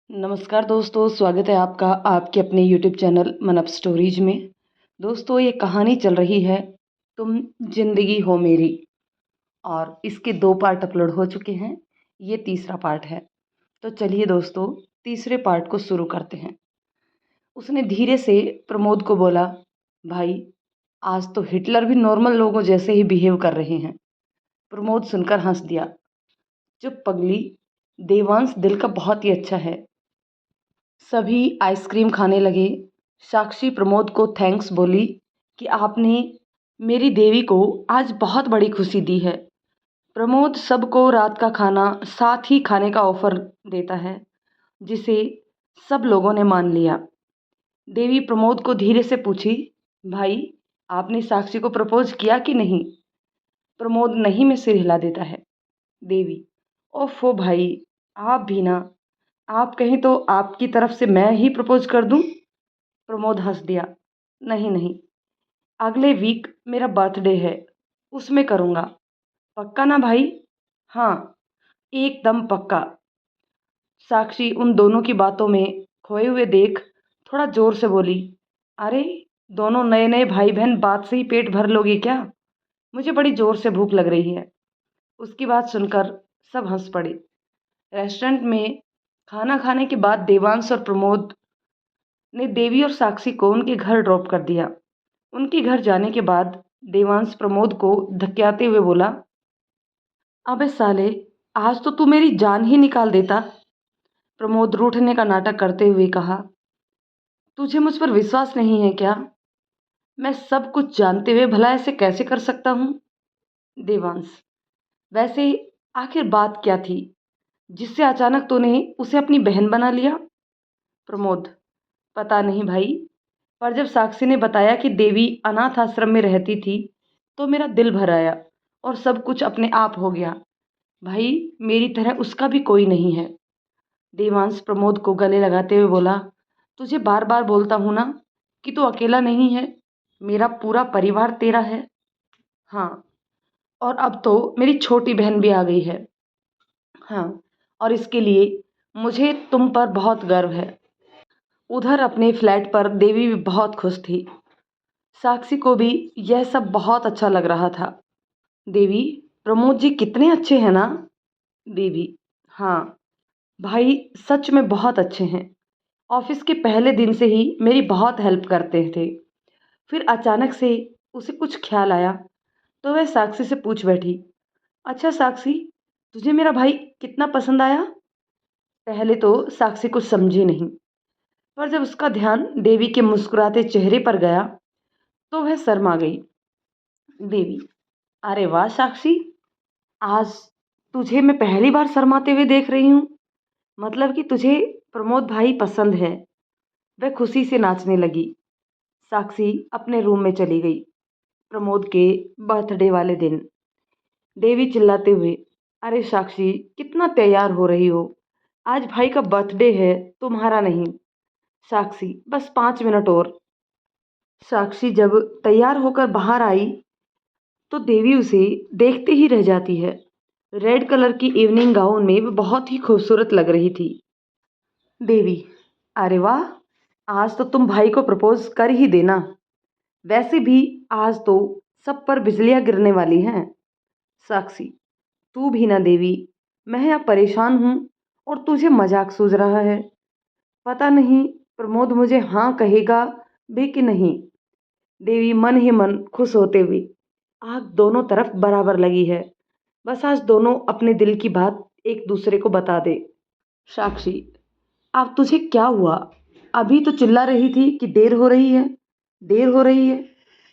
नमस्कार दोस्तों, स्वागत है आपका आपके अपने यूट्यूब चैनल मन अप स्टोरीज में। दोस्तों, ये कहानी चल रही है तुम जिंदगी हो मेरी, और इसके 2 पार्ट अपलोड हो चुके हैं। ये तीसरा पार्ट है। तो चलिए दोस्तों, तीसरे पार्ट को शुरू करते हैं। उसने धीरे से प्रमोद को बोला, भाई आज तो हिटलर भी नॉर्मल लोगों जैसे ही बिहेव कर रहे हैं। प्रमोद सुनकर हंस दिया। चुप पगली, देवांश दिल का बहुत ही अच्छा है। सभी आइसक्रीम खाने लगे। साक्षी प्रमोद को थैंक्स बोली कि आपने मेरी देवी को आज बहुत बड़ी खुशी दी है। प्रमोद सबको रात का खाना साथ ही खाने का ऑफर देता है, जिसे सब लोगों ने मान लिया। देवी प्रमोद को धीरे से पूछी, भाई आपने साक्षी को प्रपोज किया कि नहीं? प्रमोद नहीं में सिर हिला देता है। देवी, ओफो भाई, आप भी ना। आप कहें तो आपकी तरफ से मैं ही प्रपोज कर दूं? प्रमोद हंस दिया। नहीं नहीं, अगले वीक मेरा बर्थडे है, उसमें करूँगा। पक्का ना भाई? हाँ, एकदम पक्का। साक्षी उन दोनों की बातों में खोए हुए देख थोड़ा जोर से बोली, अरे दोनों नए नए भाई बहन बात से ही पेट भर लोगे क्या? मुझे बड़ी जोर से भूख लग रही है। उसकी बात सुनकर सब हंस पड़े। रेस्टोरेंट में खाना खाने के बाद देवांश और प्रमोद ने देवी और साक्षी को उनके घर ड्रॉप कर दिया। उनके घर जाने के बाद देवांश प्रमोद को धक्याते हुए बोला, अबे साले, आज तो तू मेरी जान ही निकाल देता। प्रमोद रूठने का नाटक करते हुए कहा, तुझे मुझ पर विश्वास नहीं है क्या? मैं सब कुछ जानते हुए भला ऐसे कैसे कर सकता हूँ? देवांश, वैसे आखिर बात क्या थी जिससे अचानक तूने उसे अपनी बहन बना लिया? प्रमोद, पता नहीं भाई, पर जब साक्षी ने बताया कि देवी अनाथ आश्रम में रहती थी तो मेरा दिल भर आया और सब कुछ अपने आप हो गया। भाई मेरी तरह उसका भी कोई नहीं है। देवांश प्रमोद को गले लगाते हुए बोला, तुझे बार बार बोलता हूं ना कि तू अकेला नहीं है, मेरा पूरा परिवार तेरा है। हाँ, और अब तो मेरी छोटी बहन भी आ गई है। हाँ, और इसके लिए मुझे तुम पर बहुत गर्व है। उधर अपने फ्लैट पर देवी भी बहुत खुश थी। साक्षी को भी यह सब बहुत अच्छा लग रहा था। देवी, प्रमोद जी कितने अच्छे हैं ना? देवी, हाँ भाई, सच में बहुत अच्छे हैं। ऑफिस के पहले दिन से ही मेरी बहुत हेल्प करते थे। फिर अचानक से उसे कुछ ख्याल आया तो वह साक्षी से पूछ बैठी, अच्छा साक्षी, तुझे मेरा भाई कितना पसंद आया? पहले तो साक्षी कुछ समझी नहीं, पर जब उसका ध्यान देवी के मुस्कुराते चेहरे पर गया तो वह शर्मा गई। देवी, अरे वाह साक्षी, आज तुझे मैं पहली बार शर्माते हुए देख रही हूँ। मतलब कि तुझे प्रमोद भाई पसंद है। वह खुशी से नाचने लगी। साक्षी अपने रूम में चली गई। प्रमोद के बर्थडे वाले दिन देवी चिल्लाते हुए, अरे साक्षी कितना तैयार हो रही हो, आज भाई का बर्थडे है, तुम्हारा नहीं। साक्षी, बस 5 मिनट और। साक्षी जब तैयार होकर बाहर आई तो देवी उसे देखते ही रह जाती है। रेड कलर की इवनिंग गाउन में वो बहुत ही खूबसूरत लग रही थी। देवी, अरे वाह, आज तो तुम भाई को प्रपोज कर ही देना। वैसे भी आज तो सब पर बिजलियां गिरने वाली हैं। साक्षी, तू भी ना देवी, मैं यहाँ परेशान हूँ और तुझे मजाक सूझ रहा है। पता नहीं प्रमोद मुझे हाँ कहेगा भी कि नहीं। देवी मन ही मन खुश होते हुए, आग दोनों तरफ बराबर लगी है, बस आज दोनों अपने दिल की बात एक दूसरे को बता दे। साक्षी, अब तुझे क्या हुआ? अभी तो चिल्ला रही थी कि देर हो रही है, देर हो रही है।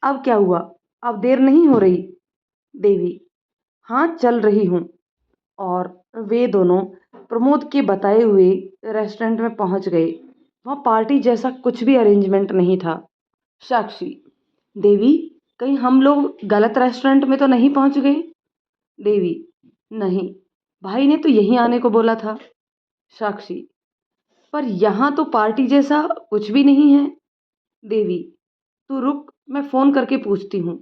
अब क्या हुआ? अब देर नहीं हो रही? देवी, हाँ चल रही हूँ। और वे दोनों प्रमोद के बताए हुए रेस्टोरेंट में पहुंच गए। वहाँ पार्टी जैसा कुछ भी अरेंजमेंट नहीं था। साक्षी, देवी, कहीं हम लोग गलत रेस्टोरेंट में तो नहीं पहुंच गए? देवी, नहीं, भाई ने तो यहीं आने को बोला था। साक्षी, पर यहाँ तो पार्टी जैसा कुछ भी नहीं है। देवी, तू रुक, मैं फोन करके पूछती हूँ।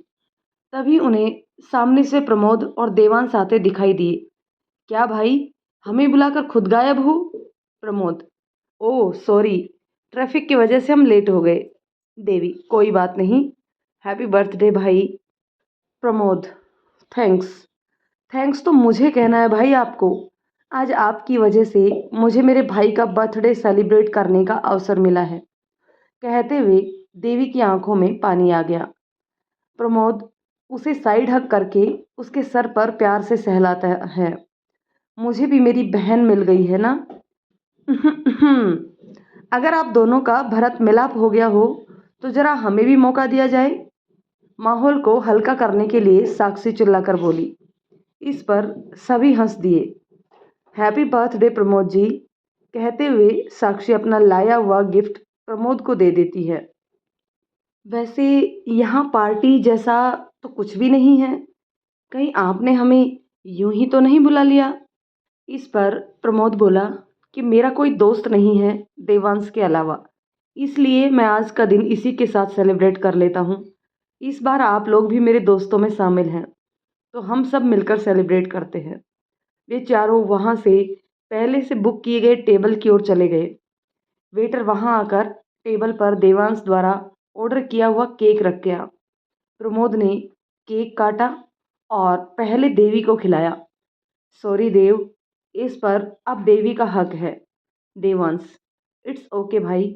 तभी उन्हें सामने से प्रमोद और देवांश आते दिखाई दिए। क्या भाई, हमें बुलाकर खुद गायब हो? प्रमोद, ओह सॉरी, ट्रैफिक की वजह से हम लेट हो गए। देवी, कोई बात नहीं। हैप्पी बर्थडे भाई। प्रमोद, थैंक्स। थैंक्स तो मुझे कहना है भाई आपको। आज आपकी वजह से मुझे मेरे भाई का बर्थडे सेलिब्रेट करने का अवसर मिला है। कहते हुए देवी की आंखों में पानी आ गया। प्रमोद उसे साइड हग करके उसके सर पर प्यार से सहलाता है। मुझे भी मेरी बहन मिल गई है ना। अगर आप दोनों का भरत मिलाप हो गया हो तो जरा हमें भी मौका दिया जाए। माहौल को हल्का करने के लिए साक्षी चिल्लाकर बोली। इस पर सभी हंस दिए। हैप्पी बर्थडे प्रमोद जी, कहते हुए साक्षी अपना लाया हुआ गिफ्ट प्रमोद को दे देती है। वैसे यहाँ पार्टी जैसा तो कुछ भी नहीं है, कहीं आपने हमें यूं ही तो नहीं बुला लिया। इस पर प्रमोद बोला कि मेरा कोई दोस्त नहीं है देवांश के अलावा, इसलिए मैं आज का दिन इसी के साथ सेलिब्रेट कर लेता हूँ। इस बार आप लोग भी मेरे दोस्तों में शामिल हैं, तो हम सब मिलकर सेलिब्रेट करते हैं। वे चारों वहाँ से पहले से बुक किए गए टेबल की ओर चले गए। वेटर वहाँ आकर टेबल पर देवांश द्वारा ऑर्डर किया हुआ केक रख गया। प्रमोद ने केक काटा और पहले देवी को खिलाया। सॉरी देव, इस पर अब देवी का हक है। देवांश, इट्स ओके भाई।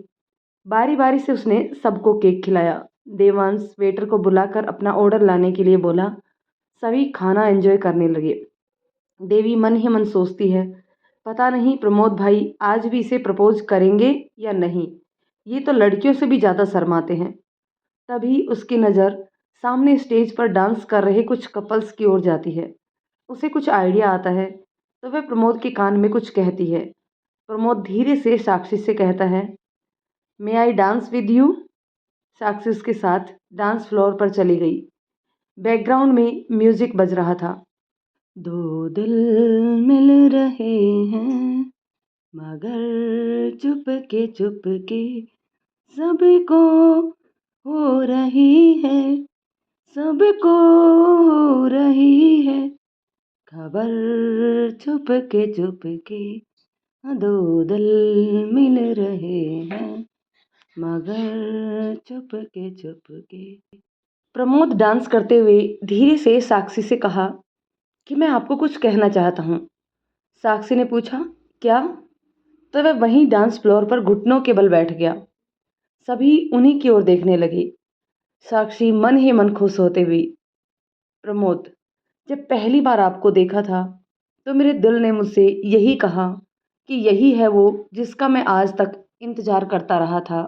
बारी बारी से उसने सबको केक खिलाया। देवांश वेटर को बुलाकर अपना ऑर्डर लाने के लिए बोला। सभी खाना एंजॉय करने लगे। देवी मन ही मन सोचती है, पता नहीं प्रमोद भाई आज भी इसे प्रपोज करेंगे या नहीं। ये तो लड़कियों से भी ज़्यादा शर्माते हैं। तभी उसकी नज़र सामने स्टेज पर डांस कर रहे कुछ कपल्स की ओर जाती है। उसे कुछ आइडिया आता है तो वह प्रमोद के कान में कुछ कहती है। प्रमोद धीरे से साक्षी से कहता है, मे आई डांस विद यू। साक्षी उसके साथ डांस फ्लोर पर चली गई। बैकग्राउंड में म्यूजिक बज रहा था। दो दिल मिल रहे हैं मगर चुपके सबको हो रही है, सबको हो रही है खबर। चुपके दो दिल मिल रहे हैं मगर चुपके। प्रमोद डांस करते हुए धीरे से साक्षी से कहा कि मैं आपको कुछ कहना चाहता हूँ। साक्षी ने पूछा, क्या? तो वह वहीं डांस फ्लोर पर घुटनों के बल बैठ गया। सभी उन्हीं की ओर देखने लगे। साक्षी मन ही मन खुश होते हुई, प्रमोद, जब पहली बार आपको देखा था तो मेरे दिल ने मुझसे यही कहा कि यही है वो जिसका मैं आज तक इंतजार करता रहा था।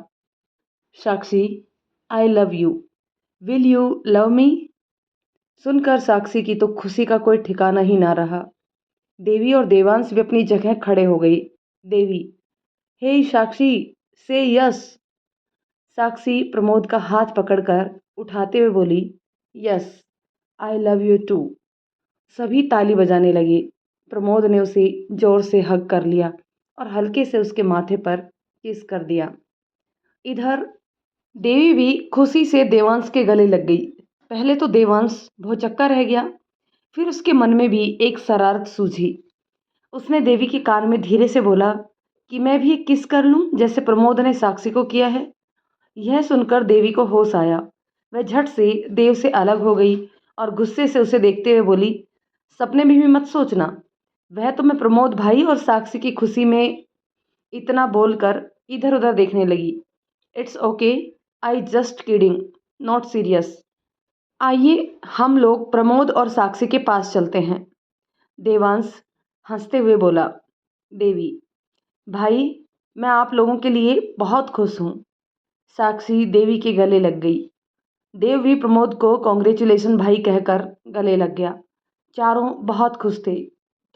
Sakshi, I love you. Will you love me? सुनकर साक्षी की तो खुशी का कोई ठिकाना ही ना रहा। देवी और देवांश भी अपनी जगह खड़े हो गई। देवी, हे साक्षी, से यस। साक्षी प्रमोद का हाथ पकड़कर उठाते हुए बोली, yes, I love you too. सभी ताली बजाने लगे। प्रमोद ने उसे जोर से हग कर लिया और हल्के से उसके माथे पर किस कर दिया। इधर देवी भी खुशी से देवांश के गले लग गई। पहले तो देवांश भौचक्का रह गया, फिर उसके मन में भी एक शरारत सूझी। उसने देवी के कान में धीरे से बोला कि मैं भी एक किस कर लूं जैसे प्रमोद ने साक्षी को किया है। यह सुनकर देवी को होश आया। वह झट से देव से अलग हो गई और गुस्से से उसे देखते हुए बोली, सपने में भी मत सोचना। वह तो मैं प्रमोद भाई और साक्षी की खुशी में। इतना बोलकर इधर उधर देखने लगी। It's okay, I just kidding, not serious. आइए हम लोग प्रमोद और साक्षी के पास चलते हैं। देवांश हंसते हुए बोला। देवी, भाई मैं आप लोगों के लिए बहुत खुश हूँ। साक्षी देवी के गले लग गई। देव भी प्रमोद को कॉन्ग्रेचुलेशन भाई कहकर गले लग गया। चारों बहुत खुश थे।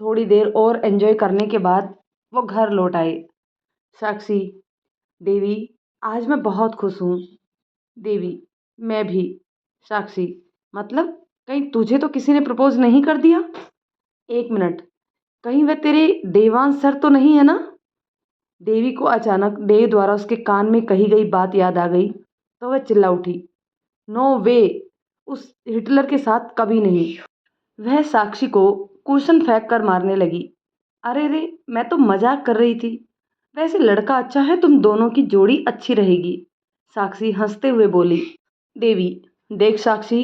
थोड़ी देर और एंजॉय करने के बाद वो घर लौट आए। साक्षी, देवी, आज मैं बहुत खुश हूँ। देवी, मैं भी। साक्षी, मतलब कहीं तुझे तो किसी ने प्रपोज नहीं कर दिया? एक मिनट, कहीं वह तेरे देवांश सर तो नहीं है ना? देवी को अचानक देव द्वारा उसके कान में कही गई बात याद आ गई तो वह चिल्ला उठी, नो वे, उस हिटलर के साथ कभी नहीं। वह साक्षी को कुशन फेंक कर मारने लगी। अरे रे, मैं तो मजाक कर रही थी। वैसे लड़का अच्छा है, तुम दोनों की जोड़ी अच्छी रहेगी, साक्षी हंसते हुए बोली। देवी, देख साक्षी,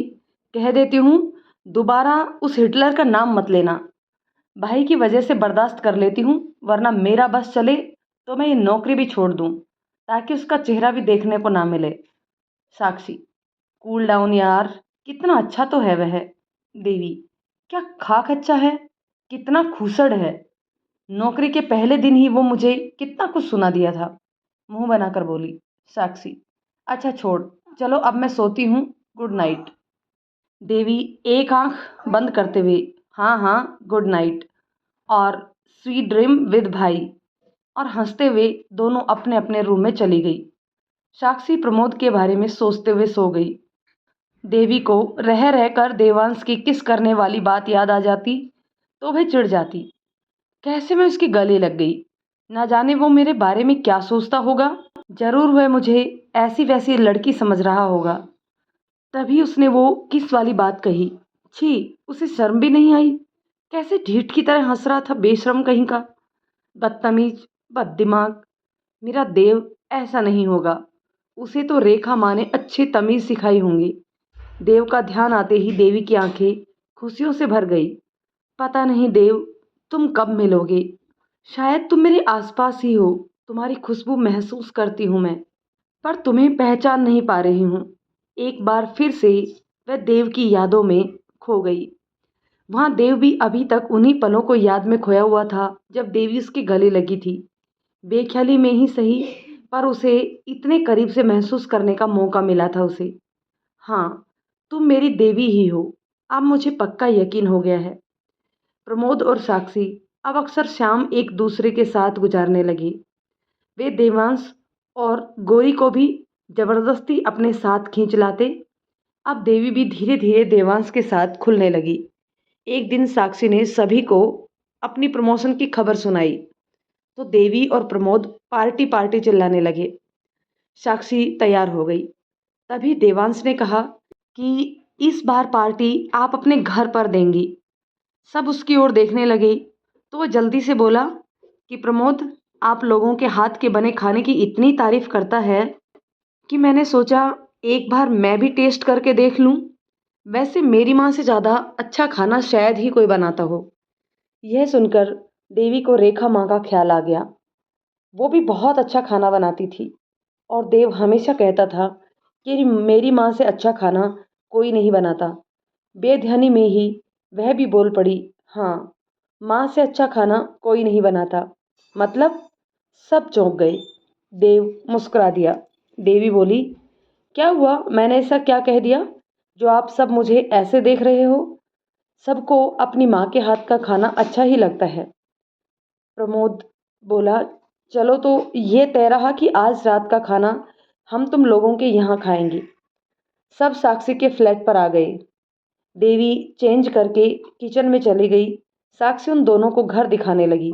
कह देती हूँ, दोबारा उस हिटलर का नाम मत लेना। भाई की वजह से बर्दाश्त कर लेती हूँ, वरना मेरा बस चले तो मैं ये नौकरी भी छोड़ दूँ, ताकि उसका चेहरा भी देखने को ना मिले। साक्षी, कूल डाउन यार, कितना अच्छा तो है वह। देवी, क्या खाक अच्छा है, कितना खूसड़ है। नौकरी के पहले दिन ही वो मुझे कितना कुछ सुना दिया था। मुंह बनाकर बोली साक्षी। अच्छा छोड़, चलो अब मैं सोती हूँ, गुड नाइट। देवी एक आंख बंद करते हुए, हाँ हाँ गुड नाइट और स्वीट ड्रीम विद भाई, और हंसते हुए दोनों अपने अपने रूम में चली गई। साक्षी प्रमोद के बारे में सोचते हुए सो गई। देवी को रह रहकर देवांश की किस करने वाली बात याद आ जाती तो वह चिढ़ जाती। कैसे मैं उसके गले लग गई, ना जाने वो मेरे बारे में क्या सोचता होगा। जरूर वह मुझे ऐसी वैसी लड़की समझ रहा होगा, तभी उसने वो किस वाली बात कही। छी, उसे शर्म भी नहीं आई। कैसे ढीठ की तरह हंस रहा था, बेशर्म कहीं का, बदतमीज, बददिमाग। मेरा देव ऐसा नहीं होगा, उसे तो रेखा माँ ने अच्छी तमीज सिखाई होंगी। देव का ध्यान आते ही देवी की आंखें खुशियों से भर गई। पता नहीं देव, तुम कब मिलोगे। शायद तुम मेरे आसपास ही हो, तुम्हारी खुशबू महसूस करती हूँ मैं, पर तुम्हें पहचान नहीं पा रही हूँ। एक बार फिर से वह देव की यादों में खो गई। वहाँ देव भी अभी तक उन्हीं पलों को याद में खोया हुआ था जब देवी उसके गले लगी थी। बेख्याली में ही सही, पर उसे इतने करीब से महसूस करने का मौका मिला था उसे। हाँ, तुम मेरी देवी ही हो, अब मुझे पक्का यकीन हो गया है। प्रमोद और साक्षी अब अक्सर शाम एक दूसरे के साथ गुजारने लगे। वे देवांश और गौरी को भी जबरदस्ती अपने साथ खींच लाते। अब देवी भी धीरे धीरे देवांश के साथ खुलने लगी। एक दिन साक्षी ने सभी को अपनी प्रमोशन की खबर सुनाई तो देवी और प्रमोद पार्टी पार्टी चिल्लाने लगे। साक्षी तैयार हो गई। तभी देवांश ने कहा कि इस बार पार्टी आप अपने घर पर देंगी। सब उसकी ओर देखने लगे तो वह जल्दी से बोला कि प्रमोद, आप लोगों के हाथ के बने खाने की इतनी तारीफ करता है कि मैंने सोचा एक बार मैं भी टेस्ट करके देख लूं। वैसे मेरी माँ से ज़्यादा अच्छा खाना शायद ही कोई बनाता हो। यह सुनकर देवी को रेखा माँ का ख्याल आ गया। वो भी बहुत अच्छा खाना बनाती थी और देव हमेशा कहता था कि मेरी माँ से अच्छा खाना कोई नहीं बनाता। बेध्यानी में ही वह भी बोल पड़ी, हाँ, माँ से अच्छा खाना कोई नहीं बनाता मतलब। सब चौंक गए। देव मुस्कुरा दिया। देवी बोली, क्या हुआ, मैंने ऐसा क्या कह दिया जो आप सब मुझे ऐसे देख रहे हो। सबको अपनी माँ के हाथ का खाना अच्छा ही लगता है। प्रमोद बोला, चलो तो ये तय रहा कि आज रात का खाना हम तुम लोगों के यहाँ खाएंगे। सब साक्षी के फ्लैट पर आ गए। देवी चेंज करके किचन में चली गई। साक्षी उन दोनों को घर दिखाने लगी।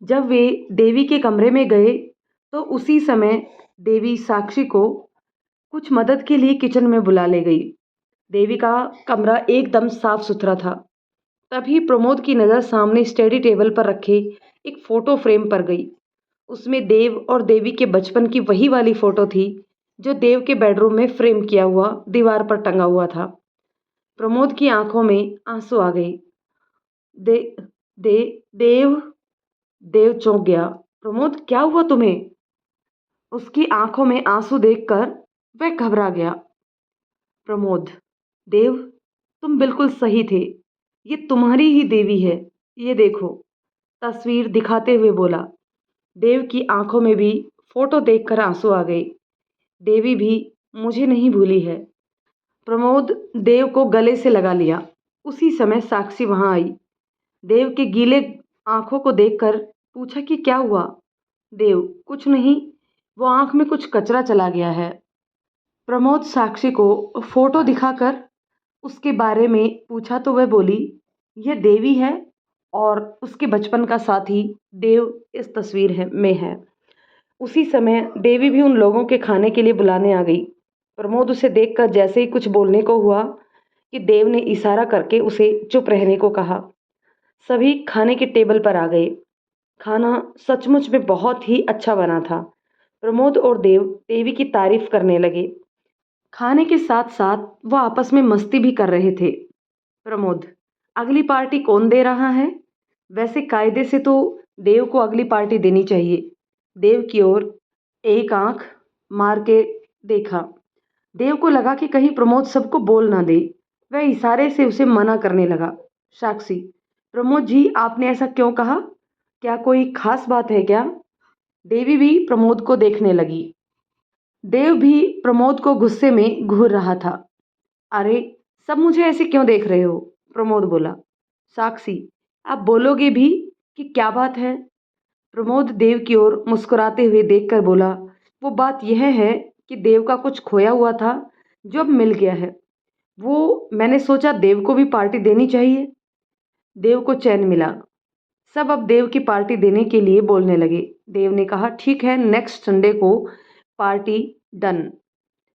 जब वे देवी के कमरे में गए तो उसी समय देवी साक्षी को कुछ मदद के लिए किचन में बुला ले गई। देवी का कमरा एकदम साफ सुथरा था। तभी प्रमोद की नज़र सामने स्टडी टेबल पर रखे एक फोटो फ्रेम पर गई। उसमें देव और देवी के बचपन की वही वाली फोटो थी जो देव के बेडरूम में फ्रेम किया हुआ दीवार पर टंगा हुआ था। प्रमोद की आंखों में आंसू आ गए। दे दे देव देव चौंक गया। प्रमोद, क्या हुआ तुम्हें? उसकी आंखों में आंसू देखकर वह घबरा गया। प्रमोद, देव, तुम बिल्कुल सही थे, ये तुम्हारी ही देवी है, ये देखो, तस्वीर दिखाते हुए बोला। देव की आंखों में भी फोटो देखकर आंसू आ गए। देवी भी मुझे नहीं भूली है। प्रमोद देव को गले से लगा लिया। उसी समय साक्षी वहां आई। देव के गीले आंखों को देखकर पूछा कि क्या हुआ। देव, कुछ नहीं, वो आंख में कुछ कचरा चला गया है। प्रमोद साक्षी को फोटो दिखाकर उसके बारे में पूछा तो वह बोली, यह देवी है और उसके बचपन का साथी देव इस तस्वीर में है। उसी समय देवी भी उन लोगों के खाने के लिए बुलाने आ गई। प्रमोद उसे देखकर जैसे ही कुछ बोलने को हुआ कि देव ने इशारा करके उसे चुप रहने को कहा। सभी खाने के टेबल पर आ गए। खाना सचमुच में बहुत ही अच्छा बना था। प्रमोद और देव देवी की तारीफ करने लगे। खाने के साथ साथ वो आपस में मस्ती भी कर रहे थे। प्रमोद, अगली पार्टी कौन दे रहा है? वैसे कायदे से तो देव को अगली पार्टी देनी चाहिए। देव की ओर एक आंख मार के देखा। देव को लगा कि कहीं प्रमोद सबको बोल ना दे। वह इशारे से उसे मना करने लगा। साक्षी, प्रमोद जी, आपने ऐसा क्यों कहा? क्या कोई खास बात है क्या? देवी भी प्रमोद को देखने लगी। देव भी प्रमोद को गुस्से में घूर रहा था। अरे, सब मुझे ऐसे क्यों देख रहे हो? प्रमोद बोला। साक्षी, आप बोलोगे भी कि क्या बात है? प्रमोद देव की ओर मुस्कुराते हुए देखकर बोला, वो बात यह है कि देव का कुछ खोया हुआ था जो अब मिल गया है। वो मैंने सोचा देव को भी पार्टी देनी चाहिए। देव को चैन मिला। सब अब देव की पार्टी देने के लिए बोलने लगे। देव ने कहा, ठीक है, नेक्स्ट संडे को पार्टी डन।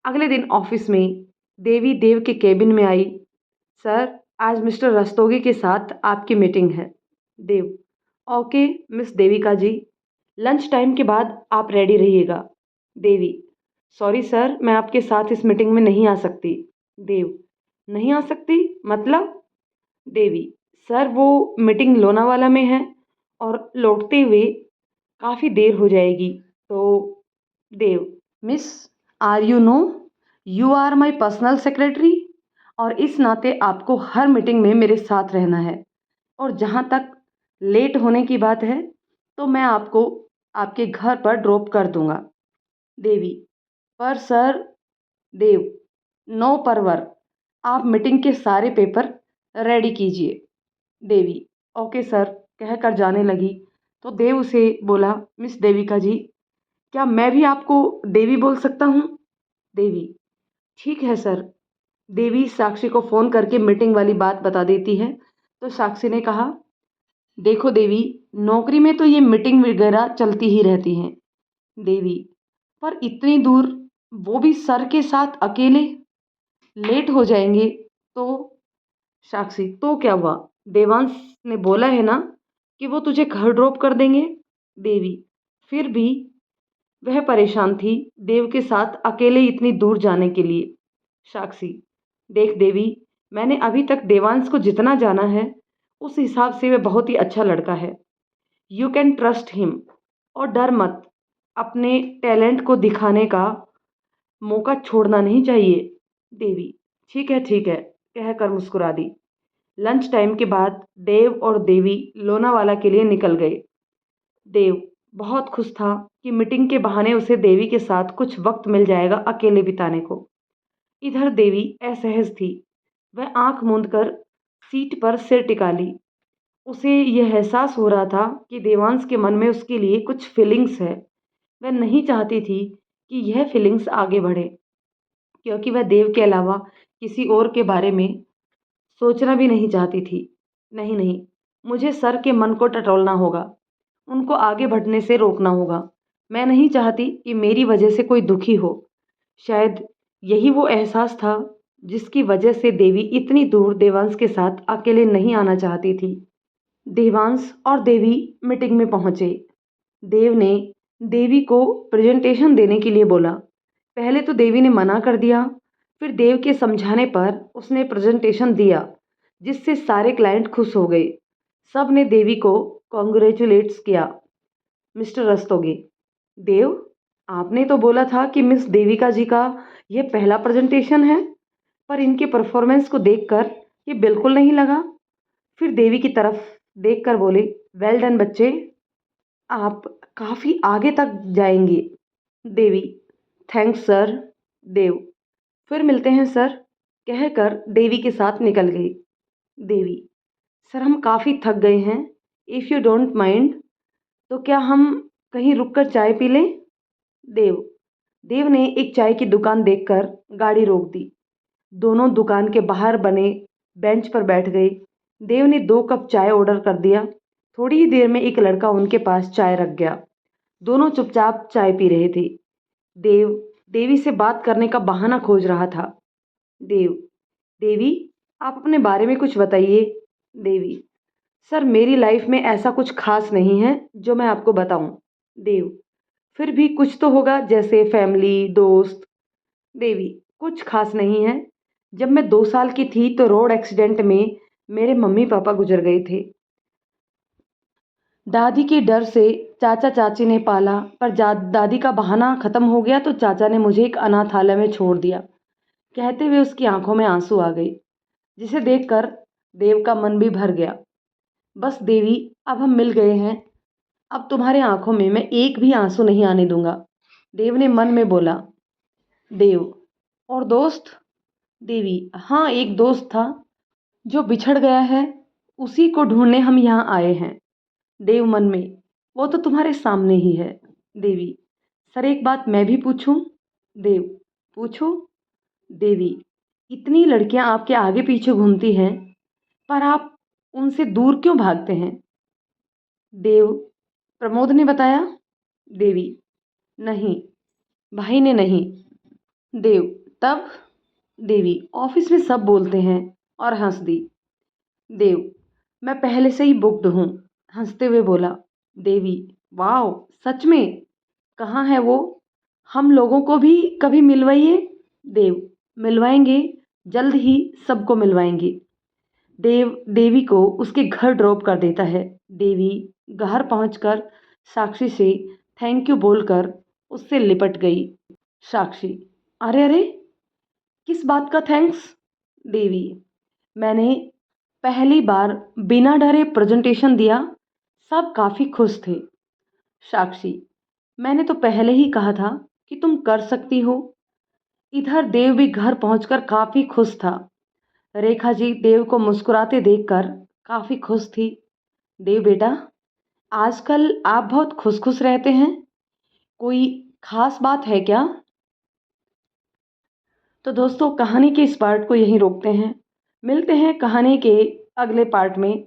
अगले दिन ऑफिस में देवी देव के केबिन में आई। सर, आज मिस्टर रस्तोगी के साथ आपकी मीटिंग है। देव, ओके मिस देविका जी, लंच टाइम के बाद आप रेडी रहिएगा। देवी, सॉरी सर, मैं आपके साथ इस मीटिंग में नहीं आ सकती। देव, नहीं आ सकती मतलब? देवी, सर वो मीटिंग लोनावाला में है और लौटते हुए काफ़ी देर हो जाएगी, तो। Dev, miss, are you know you are my personal secretary, और इस नाते आपको हर मीटिंग में मेरे साथ रहना है। और जहाँ तक लेट होने की बात है, तो मैं आपको आपके घर पर ड्रॉप कर दूंगा। देवी, पर सर। देव, नो परवर, आप मीटिंग के सारे पेपर रेडी कीजिए। देवी, ओके सर, कहकर जाने लगी तो देव उसे बोला, मिस देविका जी, क्या मैं भी आपको देवी बोल सकता हूँ? देवी, ठीक है सर। देवी साक्षी को फ़ोन करके मीटिंग वाली बात बता देती है। तो साक्षी ने कहा, देखो देवी, नौकरी में तो ये मीटिंग वगैरह चलती ही रहती हैं। देवी, पर इतनी दूर, वो भी सर के साथ अकेले, लेट हो जाएंगे तो। साक्षी, तो क्या हुआ? देवांश ने बोला है ना कि वो तुझे घर ड्रॉप कर देंगे। देवी, फिर भी वह परेशान थी देव के साथ अकेले इतनी दूर जाने के लिए। साक्षी, देख देवी, मैंने अभी तक देवांश को जितना जाना है उस हिसाब से वह बहुत ही अच्छा लड़का है। You can trust him. और डर मत, अपने टैलेंट को दिखाने का मौका छोड़ना नहीं चाहिए। देवी, ठीक है, कहकर मुस्कुरा दी। लंच टाइम के बाद देव और देवी लोनावाला के लिए निकल गए। देव बहुत खुश था कि मीटिंग के बहाने उसे देवी के साथ कुछ वक्त मिल जाएगा अकेले बिताने को। इधर देवी असहज थी। वह आंख मूंद कर सीट पर सिर टिका ली। उसे यह एहसास हो रहा था कि देवांश के मन में उसके लिए कुछ फीलिंग्स है। वह नहीं चाहती थी कि यह फीलिंग्स आगे बढ़े, क्योंकि वह देव के अलावा किसी और के बारे में सोचना भी नहीं चाहती थी। नहीं नहीं, मुझे सर के मन को टटोलना होगा, उनको आगे बढ़ने से रोकना होगा। मैं नहीं चाहती कि मेरी वजह से कोई दुखी हो। शायद यही वो एहसास था जिसकी वजह से देवी इतनी दूर देवांश के साथ अकेले नहीं आना चाहती थी। देवांश और देवी मीटिंग में पहुंचे। देव ने देवी को प्रेजेंटेशन देने के लिए बोला। पहले तो देवी ने मना कर दिया, फिर देव के समझाने पर उसने प्रेजेंटेशन दिया, जिससे सारे क्लाइंट खुश हो गए। सब ने देवी को कॉन्ग्रेचुलेट्स किया। मिस्टर रस्तोगी, देव, आपने तो बोला था कि मिस देविका जी का यह पहला प्रेजेंटेशन है, पर इनके परफॉर्मेंस को देखकर ये बिल्कुल नहीं लगा। फिर देवी की तरफ देखकर बोले, वेल डन बच्चे, आप काफ़ी आगे तक जाएंगे। देवी, थैंक्स सर। देव, फिर मिलते हैं सर, कहकर देवी के साथ निकल गई। देवी, सर हम काफ़ी थक गए हैं, इफ़ यू डोंट माइंड, तो क्या हम कहीं रुककर चाय पी लें? देव, देव ने एक चाय की दुकान देखकर गाड़ी रोक दी। दोनों दुकान के बाहर बने बेंच पर बैठ गए। देव ने 2 कप चाय ऑर्डर कर दिया। थोड़ी ही देर में एक लड़का उनके पास चाय रख गया। दोनों चुपचाप चाय पी रहे थे। देव देवी से बात करने का बहाना खोज रहा था। देव, देवी, आप अपने बारे में कुछ बताइए। देवी, सर मेरी लाइफ में ऐसा कुछ खास नहीं है जो मैं आपको बताऊं। देव, फिर भी कुछ तो होगा, जैसे फैमिली, दोस्त। देवी, कुछ खास नहीं है। जब मैं 2 साल की थी तो रोड एक्सीडेंट में मेरे मम्मी पापा गुजर गए थे। दादी के डर से चाचा चाची ने पाला, पर दादी का बहाना खत्म हो गया तो चाचा ने मुझे एक अनाथालय में छोड़ दिया। कहते हुए उसकी आंखों में आंसू आ गए, जिसे देखकर देव का मन भी भर गया। बस देवी, अब हम मिल गए हैं, अब तुम्हारे आंखों में मैं एक भी आंसू नहीं आने दूंगा। देव ने मन में बोला। देव, और दोस्त? देवी, हाँ एक दोस्त था जो बिछड़ गया है, उसी को ढूंढने हम यहाँ आए हैं। देव मन में, वो तो तुम्हारे सामने ही है। देवी, सर एक बात मैं भी पूछूं? देव, पूछो। देवी, इतनी लड़कियां आपके आगे पीछे घूमती हैं, पर आप उनसे दूर क्यों भागते हैं? देव, प्रमोद ने बताया। देवी, नहीं, भाई ने नहीं। देव, तब? देवी, ऑफिस में सब बोलते हैं, और हंस दी। देव, मैं पहले से ही बुक्ड हूँ, हंसते हुए बोला। देवी, वाह, सच में? कहाँ है वो? हम लोगों को भी कभी मिलवाइए। देव, मिलवाएंगे, जल्द ही सबको मिलवाएंगे। देव देवी को उसके घर ड्रॉप कर देता है। देवी घर पहुंचकर साक्षी से थैंक यू बोलकर उससे लिपट गई। साक्षी, अरे अरे, किस बात का थैंक्स? देवी, मैंने पहली बार बिना डरे प्रेजेंटेशन दिया, सब काफ़ी खुश थे। साक्षी, मैंने तो पहले ही कहा था कि तुम कर सकती हो। इधर देव भी घर पहुंचकर काफ़ी खुश था। रेखा जी देव को मुस्कुराते देखकर काफ़ी खुश थी। देव बेटा, आजकल आप बहुत खुश खुश रहते हैं, कोई खास बात है क्या? तो दोस्तों, कहानी के इस पार्ट को यहीं रोकते हैं। मिलते हैं कहानी के अगले पार्ट में।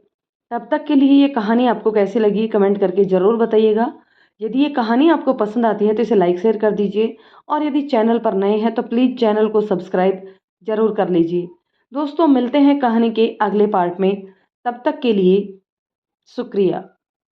तब तक के लिए ये कहानी आपको कैसी लगी कमेंट करके ज़रूर बताइएगा। यदि ये कहानी आपको पसंद आती है तो इसे लाइक शेयर कर दीजिए, और यदि चैनल पर नए हैं तो प्लीज़ चैनल को सब्सक्राइब ज़रूर कर लीजिए। दोस्तों, मिलते हैं कहानी के अगले पार्ट में। तब तक के लिए शुक्रिया।